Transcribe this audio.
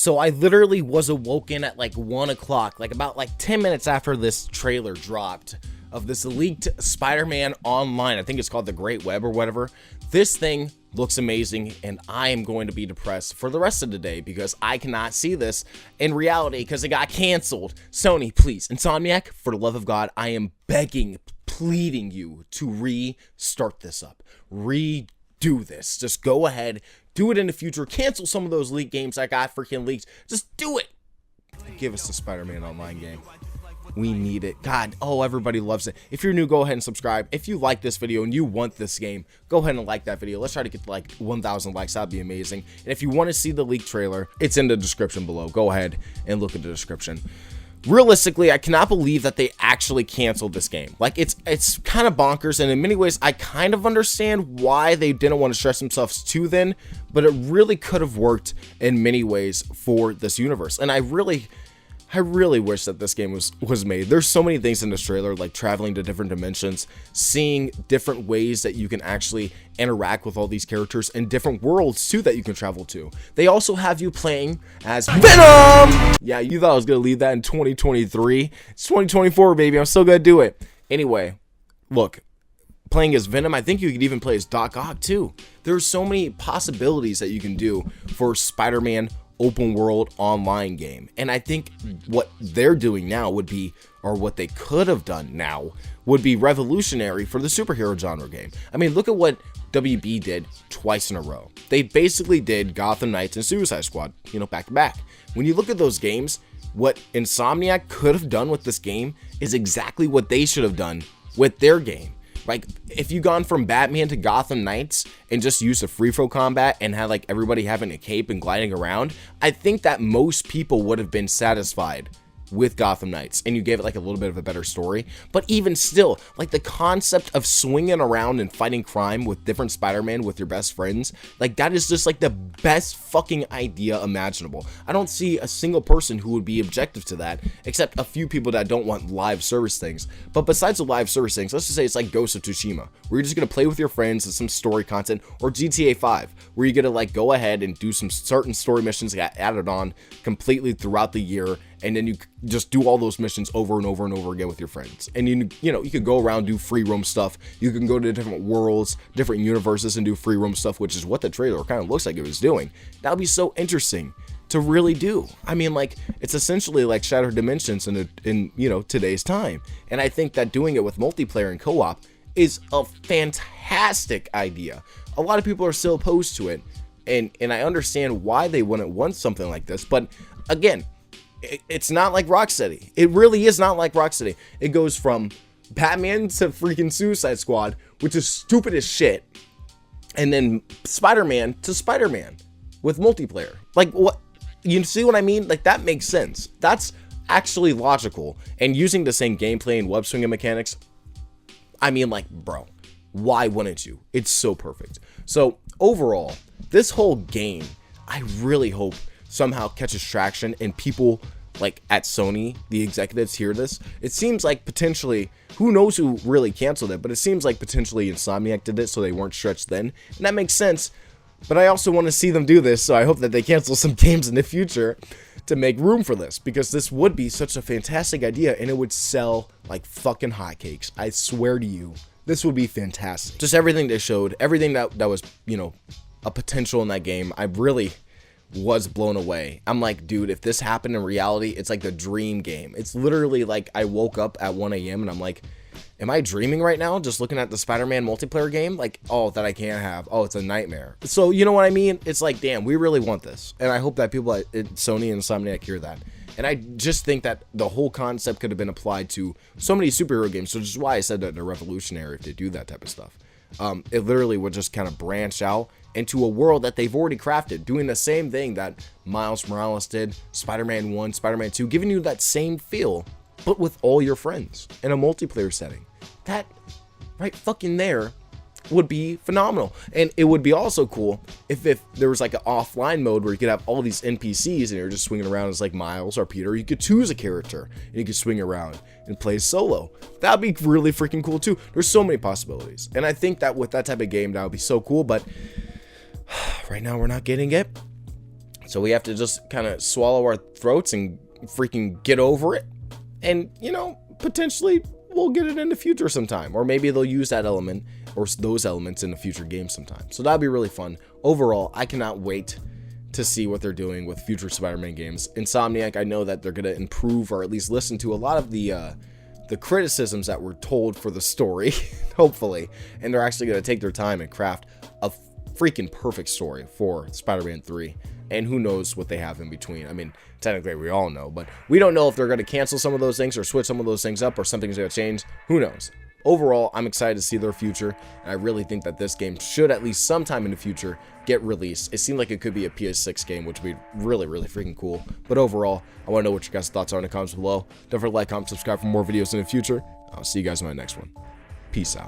So I literally was awoken at like 1 o'clock, like about like 10 minutes after this trailer dropped of this leaked Spider-Man Online. I think it's called The Great Web or whatever. This thing looks amazing, and I am going to be depressed for the rest of the day because I cannot see this in reality because it got canceled. Sony, please, Insomniac, for the love of God, I am begging, pleading you to restart this up. Redo this. Just go ahead, do it in the future. Cancel some of those leaked games that got freaking leaked. Just do it. Give us the Spider-Man Online game. We need it. God, oh, everybody loves it. If you're new, go ahead and subscribe. If you like this video and you want this game, go ahead and like that video. Let's try to get to like 1,000 likes. That'd be amazing. And if you want to see the leaked trailer, it's in the description below. Go ahead and look at the description. Realistically, I cannot believe that they actually canceled this game. Like, it's kind of bonkers, and in many ways, I kind of understand why they didn't want to stress themselves too thin, but it really could have worked in many ways for this universe. And I really wish that this game was made. There's so many things in this trailer, like traveling to different dimensions, seeing different ways that you can actually interact with all these characters, and different worlds too that you can travel to. They also have you playing as Venom! Yeah, you thought I was gonna leave that in 2023. It's 2024, baby. I'm still gonna do it. Anyway, look, playing as Venom, I think you could even play as Doc Ock too. There's so many possibilities that you can do for Spider-Man open world online game, and I think what they're doing now would be, or what they could have done now would be revolutionary for the superhero genre game. I mean, look at what WB did twice in a row. They basically did Gotham Knights and Suicide Squad, you know, back to back. When you look at those games, what Insomniac could have done with this game is exactly what they should have done with their game. Like, if you gone from Batman to Gotham Knights and just used a free-flow combat and had like everybody having a cape and gliding around, I think that most people would have been satisfied with Gotham Knights, and you gave it like a little bit of a better story. But even still, like the concept of swinging around and fighting crime with different Spider-Man with your best friends, like that is just like the best fucking idea imaginable. I don't see a single person who would be objective to that, except a few people that don't want live service things. But besides the live service things, let's just say it's like Ghost of Tsushima, where you're just gonna play with your friends and some story content, or GTA 5, where you're gonna like go ahead and do some certain story missions that got added on completely throughout the year, and then you just do all those missions over and over and over again with your friends. And you know, you could go around, do free roam stuff. You can go to different worlds, different universes, and do free roam stuff, which is what the trailer kind of looks like it was doing. That would be so interesting to really do. I mean, like, it's essentially like Shattered Dimensions in you know, today's time. And I think that doing it with multiplayer and co-op is a fantastic idea. A lot of people are still opposed to it, and I understand why they wouldn't want something like this. But again, it's not like Rocksteady. It really is not like Rocksteady. It goes from Batman to freaking Suicide Squad, which is stupid as shit, and then Spider-Man to Spider-Man with multiplayer. Like, what? You see what I mean? Like, that makes sense. That's actually logical. And using the same gameplay and web swinging mechanics, I mean, like, bro, why wouldn't you? It's so perfect. So overall, this whole game, I really hope somehow catches traction and people like at Sony, the executives, hear this. It seems like potentially, who knows who really canceled it, but it seems like potentially Insomniac did it so they weren't stretched then, and that makes sense. But I also want to see them do this, so I hope that they cancel some games in the future to make room for this, because this would be such a fantastic idea and it would sell like fucking hotcakes. I swear to you, this would be fantastic. Just everything they showed, everything that was, you know, a potential in that game, I really was blown away. I'm like, dude, if this happened in reality, it's like the dream game. It's literally like I woke up at 1 a.m. and I'm like, am I dreaming right now? Just looking at the Spider-Man multiplayer game? Like, oh, that I can't have. Oh, it's a nightmare. So, you know what I mean? It's like, damn, we really want this. And I hope that people at Sony and Insomniac hear that. And I just think that the whole concept could have been applied to so many superhero games, which is why I said that they're revolutionary if they do that type of stuff. It literally would just kind of branch out into a world that they've already crafted, doing the same thing that Miles Morales did, Spider-Man 1, Spider-Man 2, giving you that same feel, but with all your friends in a multiplayer setting. That right fucking there would be phenomenal. And it would be also cool if there was like an offline mode where you could have all these NPCs and you're just swinging around as like Miles or Peter. You could choose a character and you could swing around and play solo. That'd be really freaking cool too. There's so many possibilities. And I think that with that type of game, that would be so cool. But right now we're not getting it. So we have to just kind of swallow our throats and freaking get over it. And, you know, potentially we'll get it in the future sometime. Or maybe they'll use that element or those elements in a future game sometime. So that'd be really fun. Overall, I cannot wait to see what they're doing with future Spider-Man games. Insomniac, I know that they're going to improve or at least listen to a lot of the criticisms that were told for the story, hopefully. And they're actually going to take their time and craft a freaking perfect story for Spider-Man 3. And who knows what they have in between. I mean, technically we all know, but we don't know if they're going to cancel some of those things or switch some of those things up or something's going to change. Who knows? Overall, I'm excited to see their future, and I really think that this game should at least sometime in the future get released. It seemed like it could be a PS6 game, which would be really, really freaking cool. But overall, I want to know what your guys' thoughts are in the comments below. Don't forget to like, comment, subscribe for more videos in the future. I'll see you guys in my next one. Peace out.